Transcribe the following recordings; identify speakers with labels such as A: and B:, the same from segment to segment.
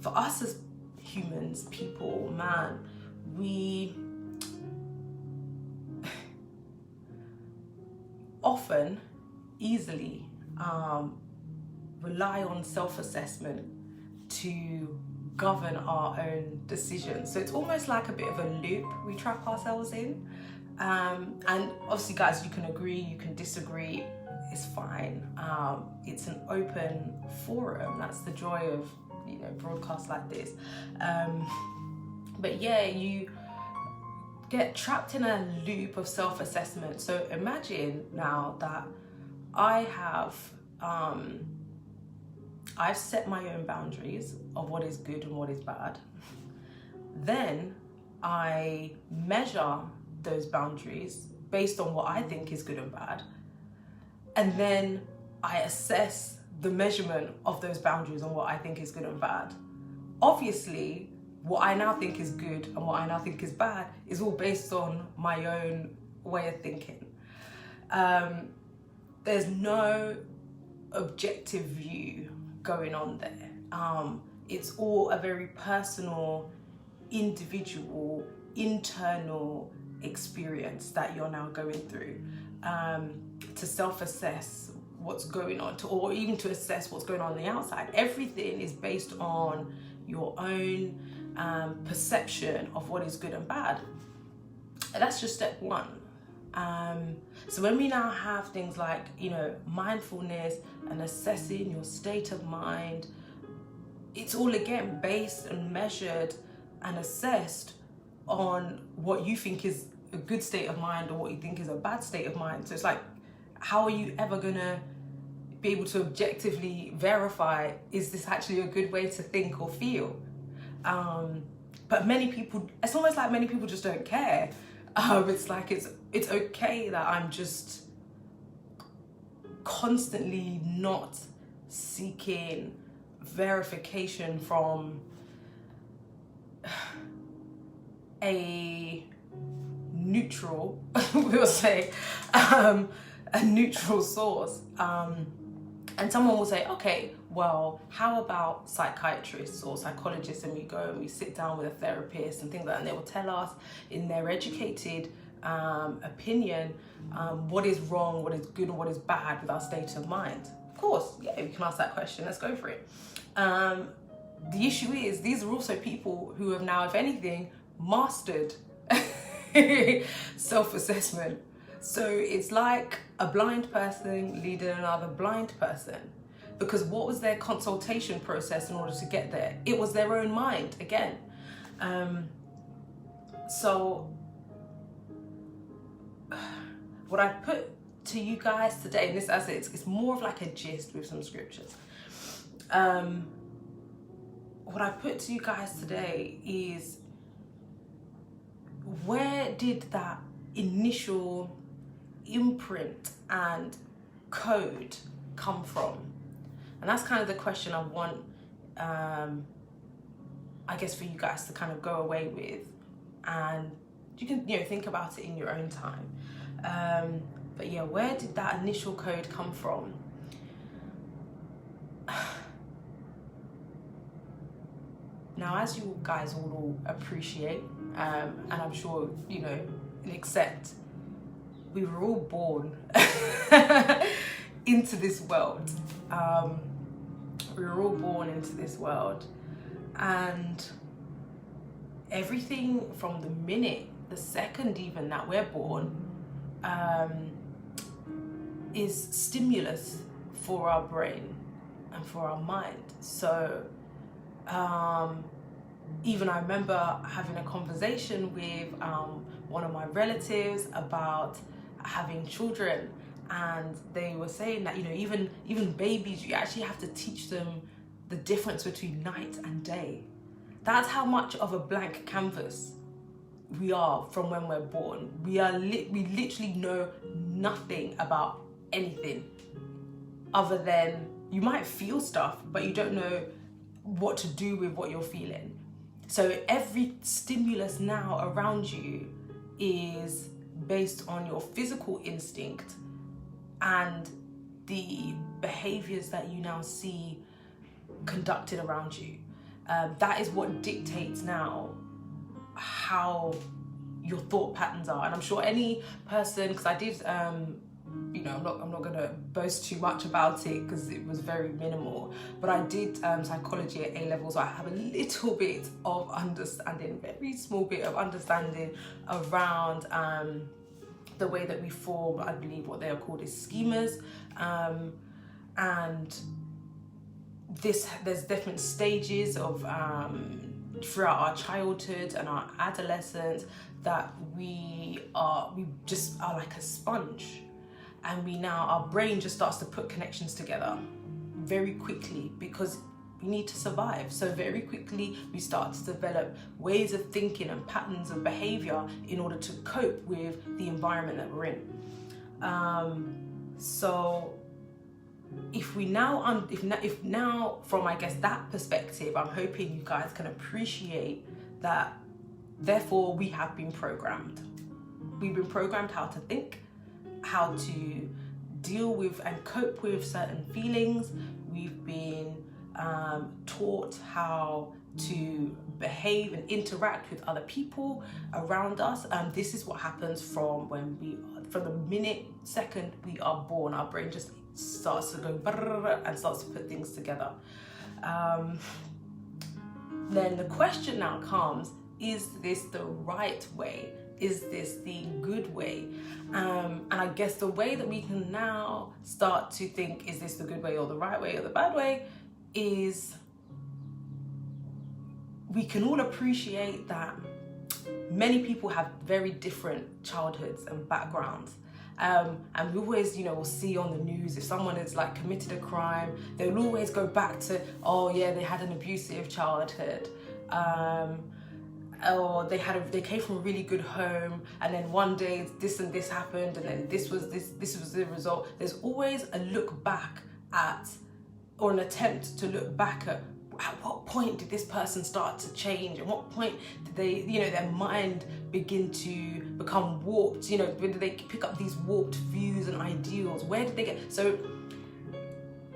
A: for us as humans, people, man, we often easily rely on self-assessment to govern our own decisions. So it's almost like a bit of a loop we trap ourselves in. And obviously, guys, you can agree, you can disagree, it's fine. It's an open forum. That's the joy of, you know, broadcasts like this. But yeah, you get trapped in a loop of self-assessment. So imagine now that I've set my own boundaries of what is good and what is bad. Then I measure those boundaries based on what I think is good and bad. And then I assess the measurement of those boundaries on what I think is good and bad. Obviously, what I now think is good and what I now think is bad is all based on my own way of thinking. There's no objective view going on there. It's all a very personal, individual, internal experience that you're now going through, to self-assess what's going on, or even to assess what's going on the outside. Everything is based on your own perception of what is good and bad. And that's just step one. So when we now have things like, you know, mindfulness and assessing your state of mind, it's all again based and measured and assessed on what you think is a good state of mind or what you think is a bad state of mind. So it's like, how are you ever gonna be able to objectively verify, is this actually a good way to think or feel? But many people, it's almost like many people just don't care. It's like it's okay that I'm just constantly not seeking verification from a neutral, we'll say, a neutral source. And someone will say, okay, well, how about psychiatrists or psychologists? And we go and we sit down with a therapist and things like that, and they will tell us in their educated opinion what is wrong, what is good, and what is bad with our state of mind. Of course, yeah, we can ask that question. Let's go for it. The issue is, these are also people who have now, if anything, mastered self-assessment. So it's like a blind person leading another blind person, because what was their consultation process in order to get there? It was their own mind again. So what I put to you guys today, and this as it's more of like a gist with some scriptures. What I put to you guys today is, where did that initial imprint and code come from? And that's kind of the question I want, I guess, for you guys to kind of go away with, and you can, you know, think about it in your own time. But yeah, where did that initial code come from? Now, as you guys all appreciate, and I'm sure, you know, accept, we were all born into this world. We were all born into this world, and everything from the minute, the second even that we're born, is stimulus for our brain and for our mind. So even I remember having a conversation with one of my relatives about having children, and they were saying that, you know, even babies, you actually have to teach them the difference between night and day. That's how much of a blank canvas we are from when we're born. We literally know nothing about anything other than you might feel stuff, but you don't know what to do with what you're feeling. So every stimulus now around you is based on your physical instinct and the behaviours that you now see conducted around you. that is what dictates now how your thought patterns are. And I'm sure any person, because I did, I'm not going to boast too much about it because it was very minimal, but I did psychology at A-level, so I have a little bit of understanding, very small bit of understanding around the way that we form, I believe what they are called is schemas, and there's different stages of throughout our childhood and our adolescence that we just are like a sponge, and our brain just starts to put connections together very quickly because we need to survive. So very quickly we start to develop ways of thinking and patterns of behavior in order to cope with the environment that we're in. So if now from, I guess, that perspective, I'm hoping you guys can appreciate that therefore we have been programmed. We've been programmed how to think, how to deal with and cope with certain feelings. We've been taught how to behave and interact with other people around us, and this is what happens from the second we are born. Our brain just starts to go and starts to put things together. Then the question now comes, is this the right way? Is this the good way? And I guess the way that we can now start to think, is this the good way or the right way or the bad way, is we can all appreciate that many people have very different childhoods and backgrounds. And we always, we'll see on the news if someone has like committed a crime, they'll always go back to, oh yeah, they had an abusive childhood. Or they came from a really good home, and then one day this and this happened, and then this was the result. There's always a look back at, or an attempt to look back at what point did this person start to change? At what point did they, their mind begin to become warped? When did they pick up these warped views and ideals? Where did they get? So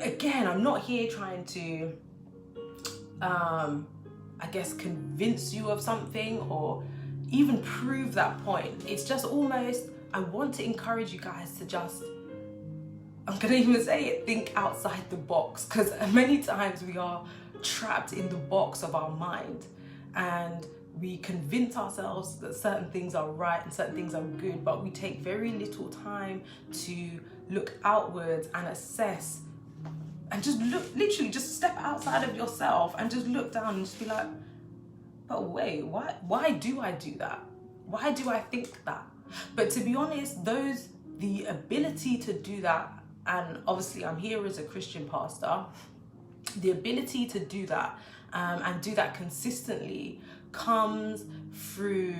A: again, I'm not here trying to, I guess, convince you of something or even prove that point. It's just almost, I want to encourage you guys to just, I'm going to even say it, think outside the box, because many times we are trapped in the box of our mind and we convince ourselves that certain things are right and certain things are good, but we take very little time to look outwards and assess and just literally just step outside of yourself and just look down and just be like, but wait, why do I do that? Why do I think that? But to be honest, the ability to do that, and obviously I'm here as a Christian pastor, the ability to do that and do that consistently comes through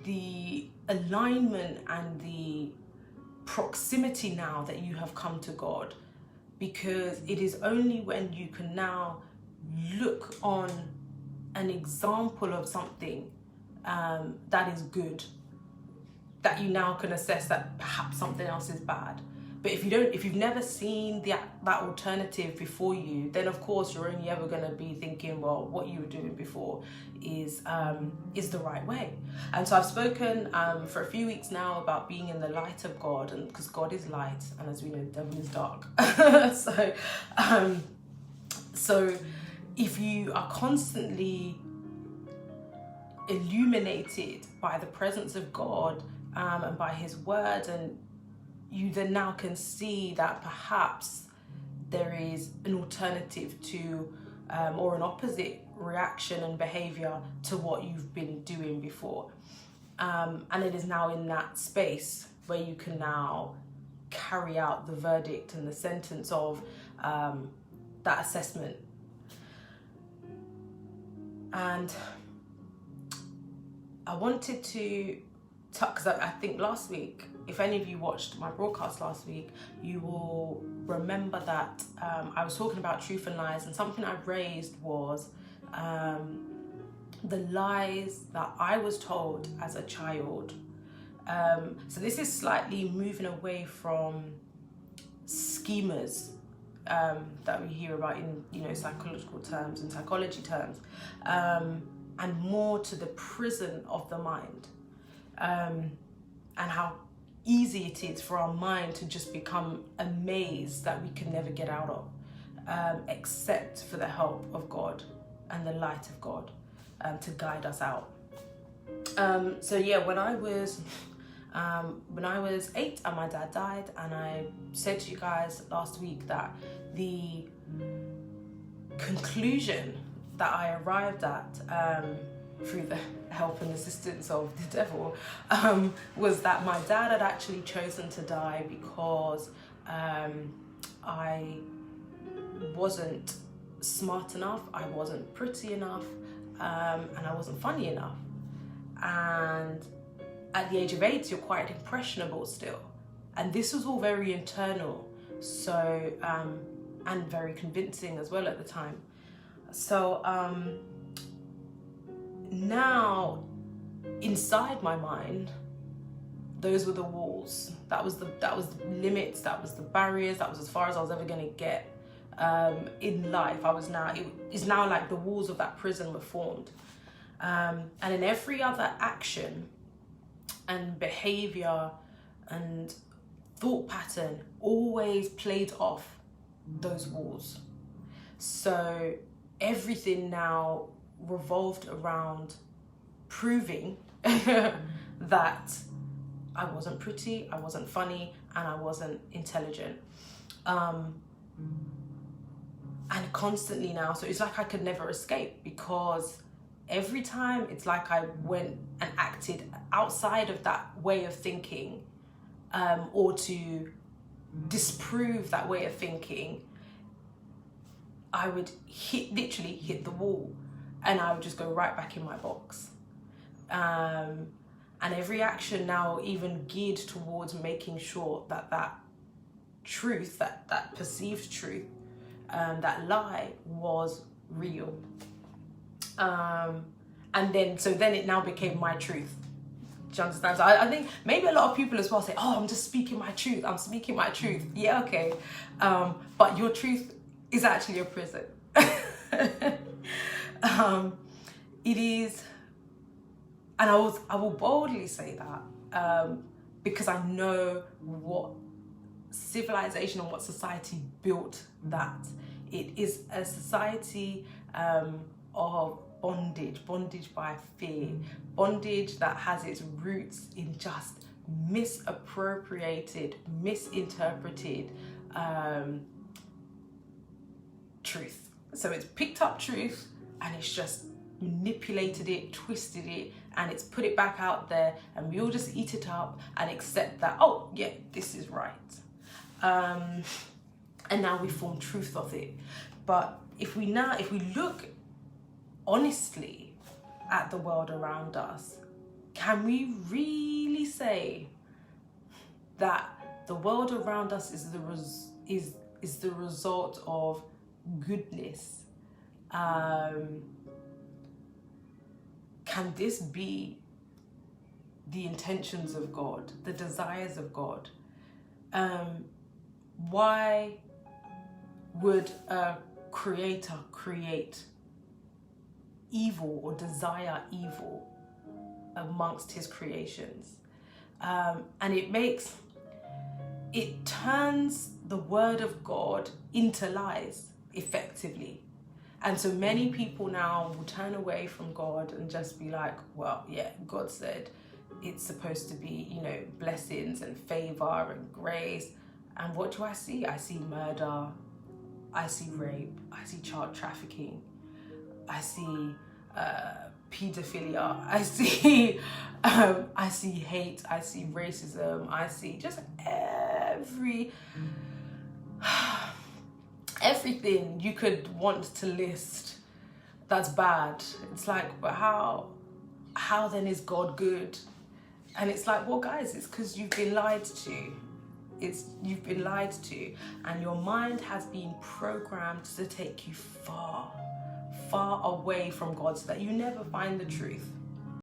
A: the alignment and the proximity now that you have come to God, because it is only when you can now look on an example of something that is good that you now can assess that perhaps something else is bad. But if you've never seen that alternative before you, then of course you're only ever going to be thinking, well, what you were doing before is the right way. And so I've spoken for a few weeks now about being in the light of God, and because God is light, and as we know, the devil is dark. So if you are constantly illuminated by the presence of God and by His word, and you then now can see that perhaps there is an alternative to or an opposite reaction and behavior to what you've been doing before. And it is now in that space where you can now carry out the verdict and the sentence of that assessment. And I wanted to talk, because I think last week, if any of you watched my broadcast last week, you will remember that I was talking about truth and lies, and something I raised was the lies that I was told as a child. So this is slightly moving away from schemas that we hear about in, you know, psychological terms and psychology terms, and more to the prison of the mind, and how easy it is for our mind to just become a maze that we can never get out of, except for the help of God and the light of God to guide us out. So yeah, when I was 8 and my dad died, and I said to you guys last week that the conclusion that I arrived at through the help and assistance of the devil was that my dad had actually chosen to die because I wasn't smart enough, I wasn't pretty enough, and I wasn't funny enough. And at the age of 8, you're quite impressionable still. And this was all very internal, so, and very convincing as well at the time. So now, inside my mind, those were the walls. That was the limits, that was the barriers, that was as far as I was ever going to get in life. It is now like the walls of that prison were formed. And in every other action and behavior and thought pattern always played off those walls. So everything now revolved around proving that I wasn't pretty, I wasn't funny, and I wasn't intelligent. And constantly now, so it's like I could never escape, because every time it's like I went and acted outside of that way of thinking, or to disprove that way of thinking, I would literally hit the wall, and I would just go right back in my box. And every action now even geared towards making sure that truth, that perceived truth, that lie was real. And then it now became my truth. Do you understand? So I think maybe a lot of people as well say, oh, I'm just speaking my truth. I'm speaking my truth. Yeah, okay. But your truth is actually a prison. It is, and I will boldly say that, because I know what civilization and what society built that. It is a society of bondage by fear, bondage that has its roots in just misappropriated, misinterpreted truth. So it's picked up truth and it's just manipulated it, twisted it, and it's put it back out there, and we all just eat it up and accept that, oh yeah, this is right. And now we form truth of it. But if we look honestly at the world around us, can we really say that the world around us is the result of goodness? Can this be the intentions of God, the desires of God? Why would a creator create evil or desire evil amongst his creations? And it turns the word of God into lies effectively. And so many people now will turn away from God and just be like, well, yeah, God said it's supposed to be, you know, blessings and favor and grace. And what do I see? I see murder, I see rape, I see child trafficking, I see pedophilia, I see hate, I see racism, I see just everything you could want to list that's bad. It's like, but how then is God good? And it's like, well, guys, it's because you've been lied to. You've been lied to, and your mind has been programmed to take you far away from God, so that you never find the truth.